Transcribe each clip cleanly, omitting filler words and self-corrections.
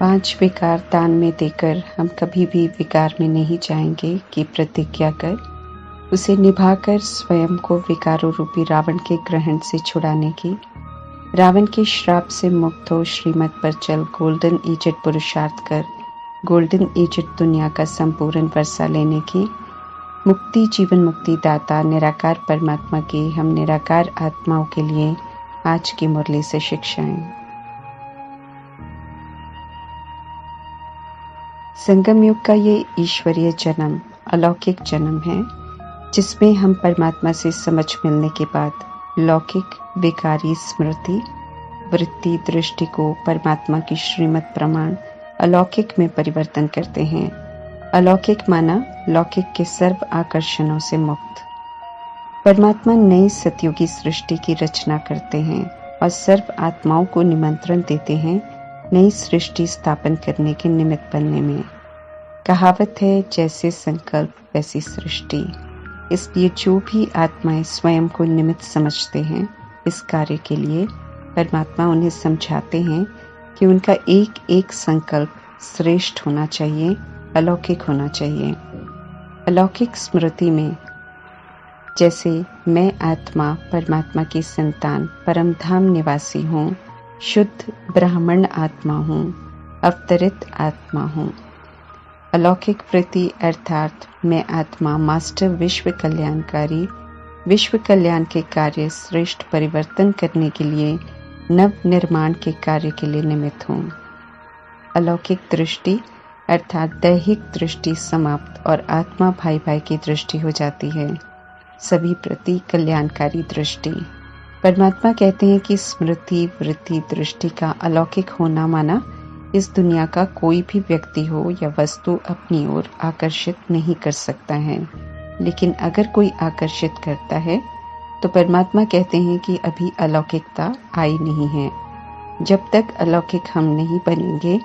5 विकार दान में देकर हम कभी भी विकार में नहीं जाएंगे की प्रतिज्ञा कर उसे निभाकर स्वयं को विकारों रूपी रावण के ग्रहण से छुड़ाने की, रावण के श्राप से मुक्त हो श्रीमत पर चल गोल्डन एजेड पुरुषार्थ कर गोल्डन एजेड दुनिया का संपूर्ण वर्षा लेने की, मुक्ति जीवन मुक्ति दाता निराकार परमात्मा की हम निराकार आत्माओं के लिए आज की मुरली से शिक्षाएं। संगम युग का ये ईश्वरीय जन्म अलौकिक जन्म है, जिसमें हम परमात्मा से समझ मिलने के बाद लौकिक विकारी स्मृति वृत्ति दृष्टि को परमात्मा की श्रीमत प्रमाण अलौकिक में परिवर्तन करते हैं। अलौकिक माना लौकिक के सर्व आकर्षणों से मुक्त। परमात्मा नई सतयुगी सृष्टि की रचना करते हैं और सर्व आत्माओं को निमंत्रण देते हैं नई सृष्टि स्थापन करने के निमित्त बनने में। कहावत है जैसे संकल्प वैसी सृष्टि। इसलिए जो भी आत्माएं स्वयं को निमित्त समझते हैं इस कार्य के लिए, परमात्मा उन्हें समझाते हैं कि उनका एक एक संकल्प श्रेष्ठ होना चाहिए, अलौकिक होना चाहिए। अलौकिक स्मृति में जैसे मैं आत्मा परमात्मा की संतान परम धाम निवासी हूँ, शुद्ध ब्राह्मण आत्मा हूँ, अवतरित आत्मा हूँ। अलौकिक वृत्ति अर्थात मैं आत्मा मास्टर विश्व कल्याणकारी, विश्व कल्याण के कार्य श्रेष्ठ परिवर्तन करने के लिए नव निर्माण के कार्य के लिए निमित्त हूँ। अलौकिक दृष्टि अर्थात दैहिक दृष्टि समाप्त और आत्मा भाई भाई की दृष्टि हो जाती है, सभी प्रति कल्याणकारी दृष्टि। परमात्मा कहते हैं कि स्मृति वृत्ति दृष्टि का अलौकिक होना माना इस दुनिया का कोई भी व्यक्ति हो या वस्तु अपनी ओर आकर्षित नहीं कर सकता है, लेकिन अगर कोई आकर्षित करता है तो परमात्मा कहते हैं कि अभी अलौकिकता आई नहीं है। जब तक अलौकिक हम नहीं बनेंगे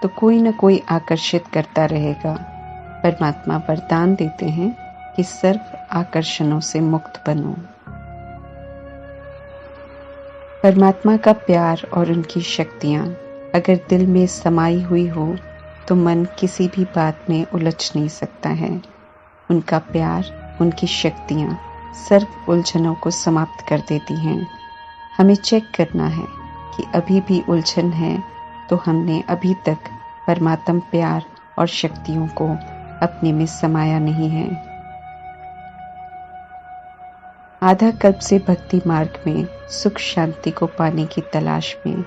तो कोई न कोई आकर्षित करता रहेगा। परमात्मा वरदान देते हैं कि सर्व आकर्षणों से मुक्त बनो। परमात्मा का प्यार और उनकी शक्तियां अगर दिल में समाई हुई हो तो मन किसी भी बात में उलझ नहीं सकता है। उनका प्यार उनकी शक्तियां सर्व उलझनों को समाप्त कर देती हैं। हमें चेक करना है कि अभी भी उलझन है तो हमने अभी तक परमात्म प्यार और शक्तियों को अपने में समाया नहीं है। आधा कल्प से भक्ति मार्ग में सुख शांति को पाने की तलाश में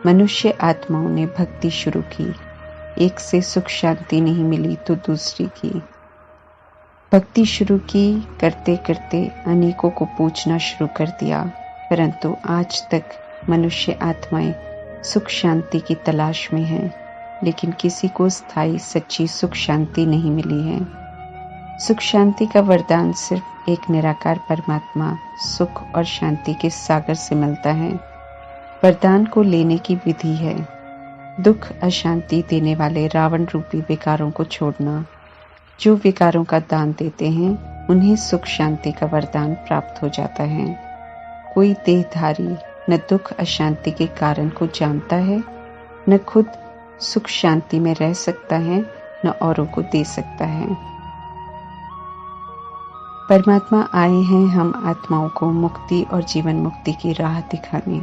मनुष्य आत्माओं ने भक्ति शुरू की। एक से सुख शांति नहीं मिली तो दूसरी की भक्ति शुरू की। करते करते अनेकों को पूछना शुरू कर दिया, परंतु आज तक मनुष्य आत्माएं सुख शांति की तलाश में हैं, लेकिन किसी को स्थायी सच्ची सुख शांति नहीं मिली है। सुख शांति का वरदान सिर्फ एक निराकार परमात्मा सुख और शांति के सागर से मिलता है। वरदान को लेने की विधि है दुख अशांति देने वाले रावण रूपी विकारों को छोड़ना। जो विकारों का दान देते हैं उन्हें सुख शांति का वरदान प्राप्त हो जाता है। कोई देहधारी न दुख अशांति के कारण को जानता है, न खुद सुख शांति में रह सकता है, न औरों को दे सकता है। परमात्मा आए हैं हम आत्माओं को मुक्ति और जीवन मुक्ति की राह दिखाने।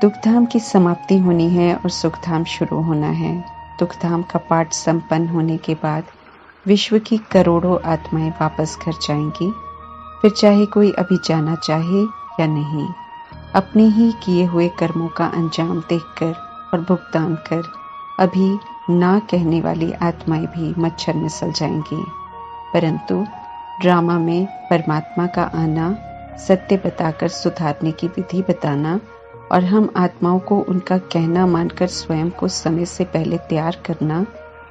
दुखधाम की समाप्ति होनी है और सुखधाम शुरू होना है। दुखधाम का पाठ संपन्न होने के बाद विश्व की करोड़ों आत्माएं वापस घर जाएंगी। फिर चाहे कोई अभी जाना चाहे या नहीं, अपने ही किए हुए कर्मों का अंजाम देखकर और भुगतान कर अभी ना कहने वाली आत्माएं भी मच्छर में सल जाएंगी। परंतु ड्रामा में परमात्मा का आना, सत्य बताकर सुधारने की विधि बताना और हम आत्माओं को उनका कहना मानकर स्वयं को समय से पहले तैयार करना,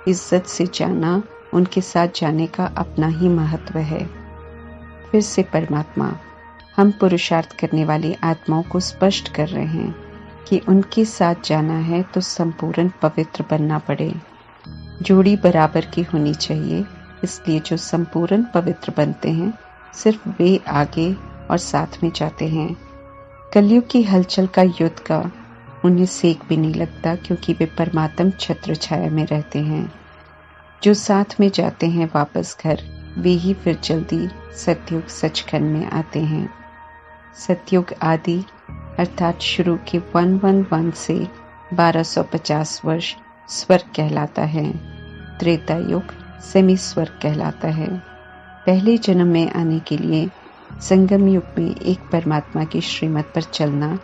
इज्जत से जाना, उनके साथ जाने का अपना ही महत्व है। फिर से परमात्मा हम पुरुषार्थ करने वाली आत्माओं को स्पष्ट कर रहे हैं कि उनके साथ जाना है तो संपूर्ण पवित्र बनना पड़े। जोड़ी बराबर की होनी चाहिए, इसलिए जो संपूर्ण पवित्र बनते हैं सिर्फ वे आगे और साथ में जाते हैं। कलयुग की हलचल का युद्ध का उन्हें सेक भी नहीं लगता, क्योंकि वे परमात्म छत्र छाया में रहते हैं। जो साथ में जाते हैं वापस घर, वे ही फिर जल्दी सतयुग सचखंड में आते हैं। सतयुग आदि अर्थात शुरू के 111 से 1250 वर्ष स्वर्ग कहलाता है। त्रेता युग सेमी स्वर्ग कहलाता है। पहले जन्म में आने के लिए संगम युग में एक परमात्मा की श्रीमत पर चलना,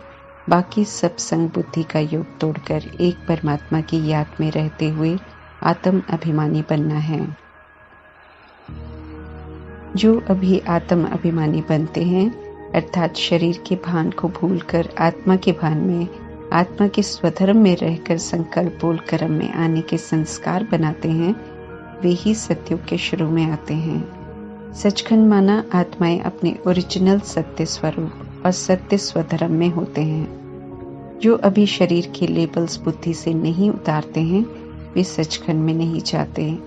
बाकी सब संग बुद्धि का योग तोड़कर एक परमात्मा की याद में रहते हुए आत्म अभिमानी बनना है। जो अभी आत्म अभिमानी बनते हैं, अर्थात शरीर के भान को भूलकर आत्मा के भान में, आत्मा के स्वधर्म में रहकर संकल्प बोल कर्म में आने के संस्कार बनाते हैं, वे ही सतयुग के शुरू में आते हैं। सचखंड माना आत्माएं अपने ओरिजिनल सत्य स्वरूप और सत्य स्वधर्म में होते हैं। जो अभी शरीर के लेबल्स बुद्धि से नहीं उतारते हैं, वे सचखंड में नहीं जाते।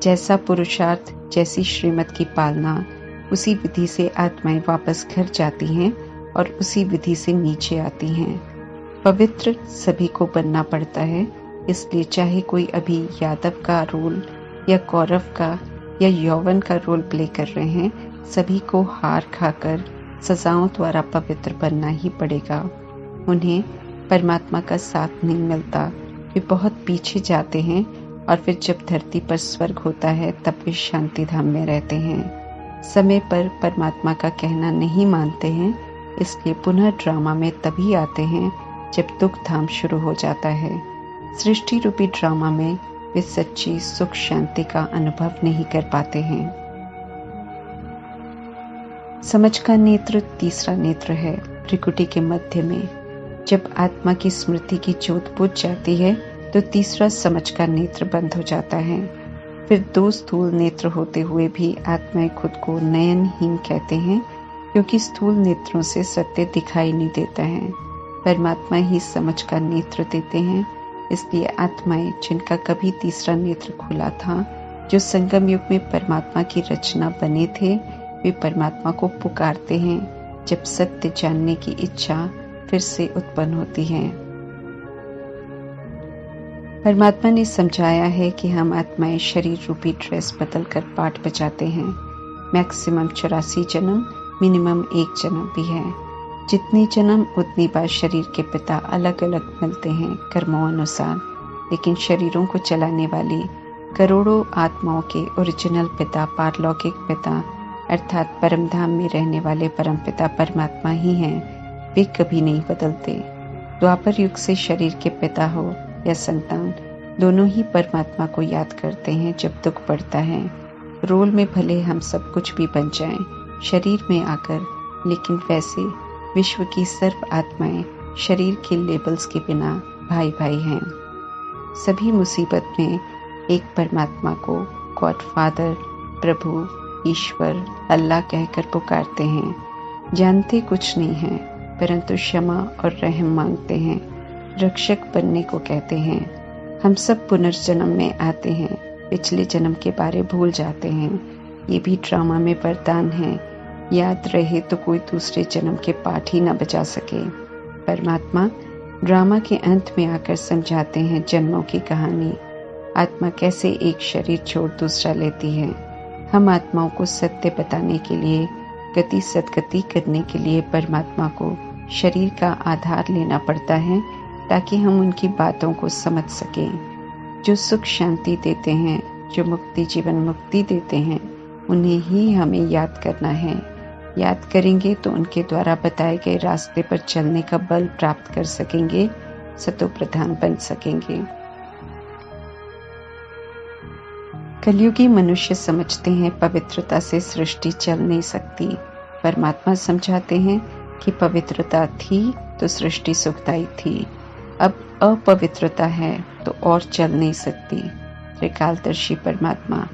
जैसा पुरुषार्थ, जैसी श्रीमत की पालना, उसी विधि से आत्माएं वापस घर जाती हैं और उसी विधि से नीचे आती हैं। पवित्र सभी को बनना पड़ता है, इसलिए चाहे कोई अभी यादव का रोल या कौरव का या यौवन का रोल प्ले कर रहे हैं, सभी को हार खाकर सजाओं द्वारा पवित्र बनना ही पड़ेगा। उन्हें परमात्मा का साथ नहीं मिलता, वे बहुत पीछे जाते हैं और फिर जब धरती पर स्वर्ग होता है तब वे शांति धाम में रहते हैं। समय पर परमात्मा का कहना नहीं मानते हैं, इसलिए पुनः ड्रामा में तभी आते हैं जब दुख धाम शुरू हो जाता है। सृष्टि रूपी ड्रामा में वे सच्ची सुख शांति का अनुभव नहीं कर पाते हैं। समझ का नेत्र तीसरा नेत्र है, त्रिकुटी के मध्य में। जब आत्मा की स्मृति की ज्योत बुझ जाती है तो तीसरा समझ का नेत्र बंद हो जाता है। फिर दो स्थूल नेत्र होते हुए भी आत्माएं खुद को नयनहीन कहते हैं, क्योंकि स्थूल नेत्रों से सत्य दिखाई नहीं देता है। परमात्मा ही समझ का नेत्र देते हैं, इसलिए आत्माएं जिनका कभी तीसरा नेत्र खुला था, जो संगम युग में परमात्मा की रचना बने थे, वे परमात्मा को पुकारते हैं जब सत्य जानने की इच्छा फिर से उत्पन्न होती है। परमात्मा ने समझाया है कि हम आत्माएं शरीर रूपी ड्रेस बदलकर पाठ बजाते हैं। मैक्सिमम 84 जन्म, मिनिमम 1 जन्म भी है। जितनी जन्म उतनी बार शरीर के पिता अलग अलग मिलते हैं कर्मों अनुसार, लेकिन शरीरों को चलाने वाली करोड़ों आत्माओं के ओरिजिनल पिता, पारलौकिक पिता अर्थात परमधाम में रहने वाले परमपिता परमात्मा ही हैं। वे कभी नहीं बदलते। द्वापर युग से शरीर के पिता हो या संतान, दोनों ही परमात्मा को याद करते हैं जब दुख पड़ता है। रोल में भले हम सब कुछ भी बन जाएं शरीर में आकर, लेकिन वैसे विश्व की सर्व आत्माएं शरीर के लेबल्स के बिना भाई भाई हैं। सभी मुसीबत में एक परमात्मा को गॉड फादर, प्रभु, ईश्वर, अल्लाह कहकर पुकारते हैं। जानते कुछ नहीं है, परंतु क्षमा और रहम मांगते हैं। रक्षक बनने को कहते हैं। हम सब पुनर्जन्म में आते हैं, पिछले जन्म के बारे भूल जाते हैं। ये भी ड्रामा में वरदान है। याद रहे तो कोई दूसरे जन्म के पाठ ही न बजा सके। परमात्मा ड्रामा के अंत में आकर समझाते हैं जन्मों की कहानी। आत्मा कैसे एक शरीर छोड़ दूसरा लेती है। हम आत्माओं को सत्य बताने के लिए, गति सदगति करने के लिए परमात्मा को शरीर का आधार लेना पड़ता है, ताकि हम उनकी बातों को समझ सकें। जो सुख शांति देते हैं, जो मुक्ति जीवन मुक्ति देते हैं, उन्हें ही हमें याद करना है। याद करेंगे तो उनके द्वारा बताए गए रास्ते पर चलने का बल प्राप्त कर सकेंगे, सतो प्रधान बन सकेंगे। कलयुगी मनुष्य समझते हैं पवित्रता से सृष्टि चल नहीं सकती। परमात्मा समझाते हैं कि पवित्रता थी तो सृष्टि सुखदायी थी, अब अपवित्रता है तो और चल नहीं सकती। त्रिकालदर्शी परमात्मा,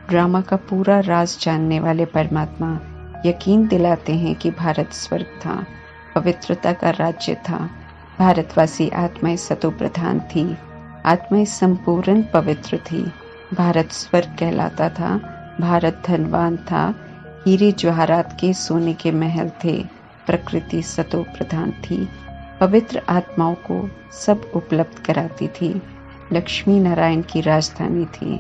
ड्रामा का पूरा राज जानने वाले परमात्मा यकीन दिलाते हैं कि भारत स्वर्ग था, पवित्रता का राज्य था। भारतवासी आत्माएं सतो प्रधान थी, आत्माएं संपूर्ण पवित्र थी। भारत स्वर्ग कहलाता था। भारत धनवान था, हीरे जवाहरात के सोने के महल थे। प्रकृति सतो प्रधान थी, पवित्र आत्माओं को सब उपलब्ध कराती थी, लक्ष्मी नारायण की राजधानी थी।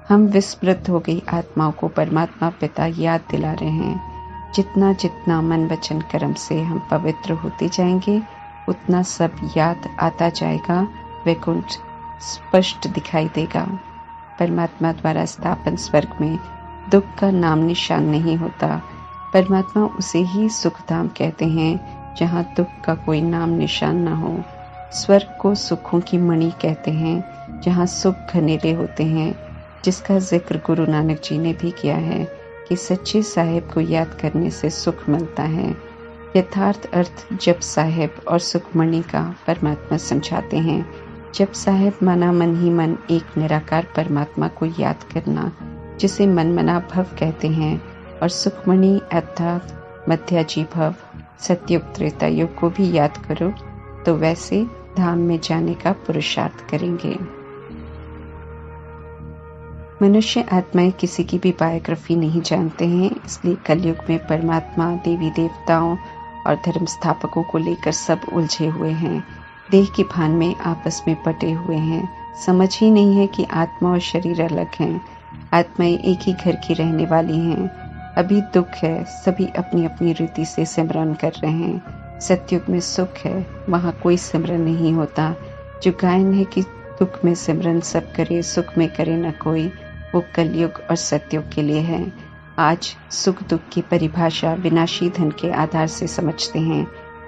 हम विस्मृत हो गई आत्माओं को परमात्मा पिता याद दिला रहे हैं। जितना जितना मन वचन कर्म से हम पवित्र होते जाएंगे, उतना सब याद आता जाएगा, वैकुंठ स्पष्ट दिखाई देगा। परमात्मा द्वारा स्थापन स्वर्ग में दुख का नाम निशान नहीं होता। परमात्मा उसे ही सुखधाम कहते हैं जहाँ दुख का कोई नाम निशान न हो। स्वर्ग को सुखों की मणि कहते हैं जहाँ सुख घनेरे होते हैं, जिसका जिक्र गुरु नानक जी ने भी किया है कि सच्चे साहेब को याद करने से सुख मिलता है। यथार्थ अर्थ जप साहेब और सुखमणि का परमात्मा समझाते हैं। जप साहेब माना मन ही मन एक निराकार परमात्मा को याद करना, जिसे मन मना भव कहते हैं, और सुखमणि अर्थात मध्याजी भव सतयुग त्रेता युग को भी याद करो तो वैसे धाम में जाने का पुरुषार्थ करेंगे। मनुष्य आत्माएं किसी की भी बायोग्राफी नहीं जानते हैं, इसलिए कलयुग में परमात्मा, देवी देवताओं और धर्म स्थापकों को लेकर सब उलझे हुए हैं। देह की भान में आपस में पटे हुए हैं। समझ ही नहीं है कि आत्मा और शरीर अलग हैं। आत्माएं एक ही घर की रहने वाली हैं। अभी दुख है, सभी अपनी अपनी रीति से सिमरन कर रहे हैं। सतयुग में सुख है, वहाँ कोई सिमरन नहीं होता। जो गायन है कि दुख में सिमरन सब करे, सुख में करे न कोई, वो कलयुग और सतयुग के लिए है। आज सुख दुख की परिभाषा विनाशी धन के आधार से समझते हैं,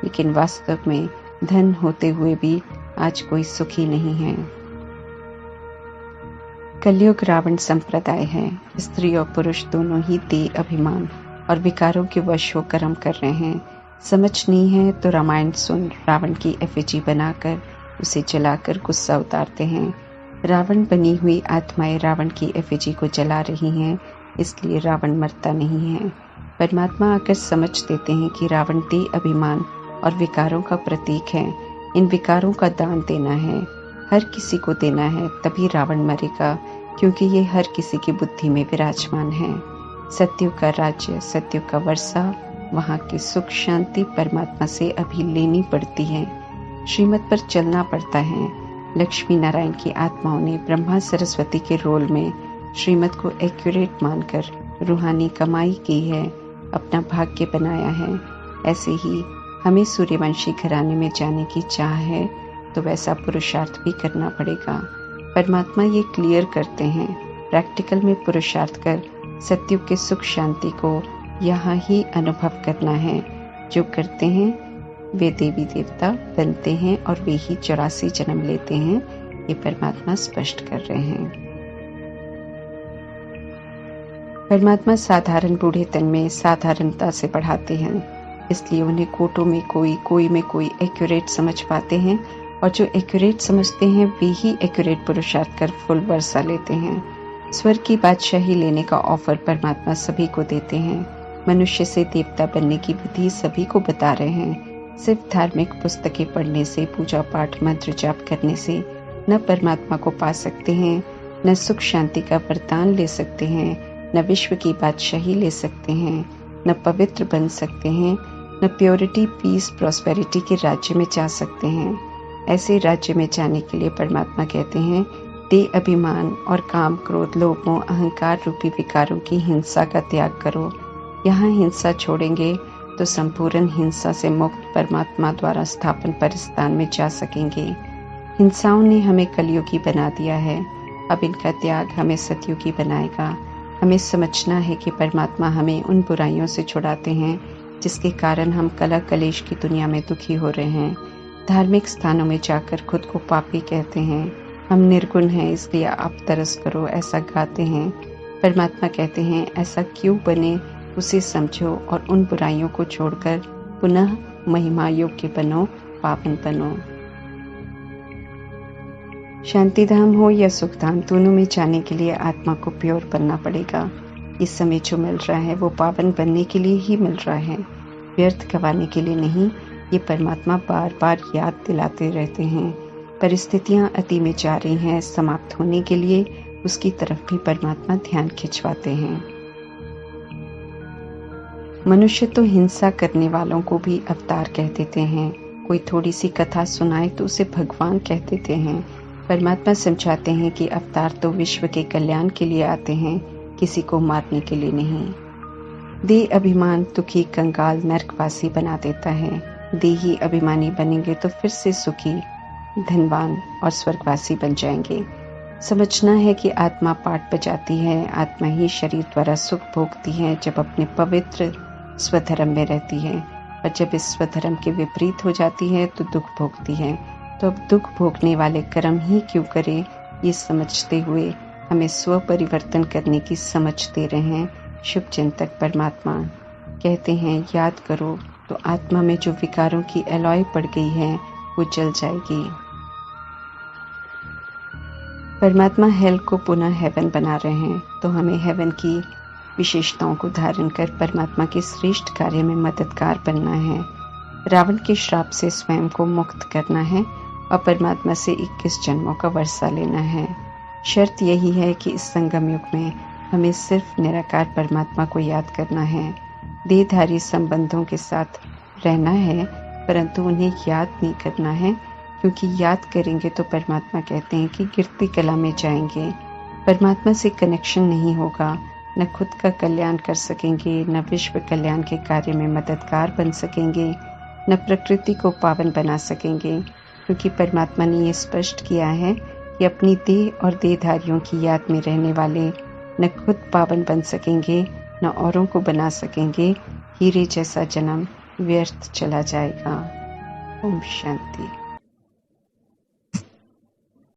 लेकिन वास्तव में धन होते हुए भी आज कोई सुखी नहीं है। कलयुग रावण संप्रदाय है। स्त्री और पुरुष दोनों ही देह अभिमान और विकारों के वश हो कर्म कर रहे हैं। समझ नहीं है तो रामायण सुन, रावण की एफिजी बनाकर उसे जलाकर गुस्सा उतारते हैं। रावण बनी हुई आत्माएं रावण की एफिजी को जला रही हैं, इसलिए रावण मरता नहीं है। परमात्मा आकर समझ देते हैं कि रावण देह अभिमान और विकारों का प्रतीक है। इन विकारों का दान देना है, हर किसी को देना है, तभी रावण मरेगा, क्योंकि ये हर किसी की बुद्धि में विराजमान है। सतयुग का राज्य, सतयुग का वर्षा, वहाँ की सुख शांति परमात्मा से अभी लेनी पड़ती है। श्रीमत पर चलना पड़ता है। लक्ष्मी नारायण की आत्माओं ने ब्रह्मा सरस्वती के रोल में श्रीमत को एक्यूरेट मानकर रूहानी कमाई की है, अपना भाग्य बनाया है। ऐसे ही हमें सूर्यवंशी घराने में जाने की चाह है, तो वैसा पुरुषार्थ भी करना पड़ेगा। परमात्मा ये क्लियर करते हैं, प्रैक्टिकल में पुरुषार्थ कर सतयुग के सुख शांति को यहाँ ही अनुभव करना है। जो करते हैं वे देवी देवता बनते हैं और वे ही 84 जन्म लेते हैं, ये परमात्मा स्पष्ट कर रहे हैं। परमात्मा साधारण बूढ़ेपन में साधारणता से पढ़ाते हैं, इसलिए उन्हें कोटों में कोई में कोई एक्यूरेट समझ पाते हैं, और जो एक्यूरेट समझते हैं वे ही एक्यूरेट पुरुषार्थ कर फुल वर्षा लेते हैं। स्वर्ग की बादशाही लेने का ऑफर परमात्मा सभी को देते हैं। मनुष्य से देवता बनने की विधि सभी को बता रहे हैं। सिर्फ धार्मिक पुस्तकें पढ़ने से, पूजा पाठ मंत्र जाप करने से न परमात्मा को पा सकते हैं, न सुख शांति का वरदान ले सकते हैं, न विश्व की बादशाही ले सकते हैं, न पवित्र बन सकते हैं, न प्योरिटी, पीस, प्रॉस्पेरिटी के राज्य में जा सकते हैं। ऐसे राज्य में जाने के लिए परमात्मा कहते हैं, देह अभिमान और काम, क्रोध, लोभ, मोह, अहंकार रूपी विकारों की हिंसा का त्याग करो। यहाँ हिंसा छोड़ेंगे तो संपूर्ण हिंसा से मुक्त परमात्मा द्वारा स्थापन परिस्थान में जा सकेंगे। हिंसाओं ने हमें कलयुगी बना दिया है, अब इनका त्याग हमें सतयुगी बनाएगा। हमें समझना है कि परमात्मा हमें उन बुराइयों से छुड़ाते हैं जिसके कारण हम कलह कलेश की दुनिया में दुखी हो रहे हैं। धार्मिक स्थानों में जाकर खुद को पापी कहते हैं, हम निर्गुण हैं इसलिए आप तरस करो, ऐसा गाते हैं। परमात्मा कहते हैं ऐसा क्यों बने उसे समझो और उन बुराइयों को छोड़कर पुनः महिमा योग्य बनो, पावन बनो। शांतिधाम हो या सुखधाम, दोनों में जाने के लिए आत्मा को प्योर बनना पड़ेगा। इस समय जो मिल रहा है वो पावन बनने के लिए ही मिल रहा है, व्यर्थ गंवाने के लिए नहीं। ये परमात्मा बार बार याद दिलाते रहते हैं। परिस्थितियां अति में जा रही हैं, समाप्त होने के लिए उसकी तरफ भी परमात्मा ध्यान खिंचवाते हैं। मनुष्य तो हिंसा करने वालों को भी अवतार कह देते हैं। कोई थोड़ी सी कथा सुनाए तो उसे भगवान कह देते हैं। परमात्मा समझाते हैं कि अवतार तो विश्व के कल्याण के लिए आते हैं, किसी को मारने के लिए नहीं। देह अभिमान दुखी कंगाल नरकवासी बना देता है। देही अभिमानी बनेंगे तो फिर से सुखी, धनवान और स्वर्गवासी बन जाएंगे। समझना है कि आत्मा पाठ बजाती है, आत्मा ही शरीर द्वारा सुख भोगती है जब अपने पवित्र स्वधर्म में रहती है, और जब इस स्वधर्म के विपरीत हो जाती है तो दुख भोगती है। तो अब दुख भोगने वाले कर्म ही क्यों करे, ये समझते हुए हमें स्व परिवर्तन करने की समझ दे रहे हैं शुभ चिंतक परमात्मा। कहते हैं याद करो तो आत्मा में जो विकारों की एलॉय पड़ गई है वो जल जाएगी। परमात्मा हेल को पुनः हेवन बना रहे हैं, तो हमें हेवन की विशेषताओं को धारण कर परमात्मा के श्रेष्ठ कार्य में मददगार बनना है। रावण के श्राप से स्वयं को मुक्त करना है और परमात्मा से 21 जन्मों का वर्षा लेना है। शर्त यही है कि इस संगम युग में हमें सिर्फ निराकार परमात्मा को याद करना है। देहधारी संबंधों के साथ रहना है, परंतु उन्हें याद नहीं करना है, क्योंकि याद करेंगे तो परमात्मा कहते हैं कि गिरती कला में जाएंगे। परमात्मा से कनेक्शन नहीं होगा, न खुद का कल्याण कर सकेंगे, न विश्व कल्याण के कार्य में मददगार बन सकेंगे, न प्रकृति को पावन बना सकेंगे, क्योंकि परमात्मा ने ये स्पष्ट किया है कि अपनी देह और देहधारियों की याद में रहने वाले न खुद पावन बन सकेंगे न औरों को बना सकेंगे। हीरे जैसा जन्म व्यर्थ चला जाएगा। ओम शांति।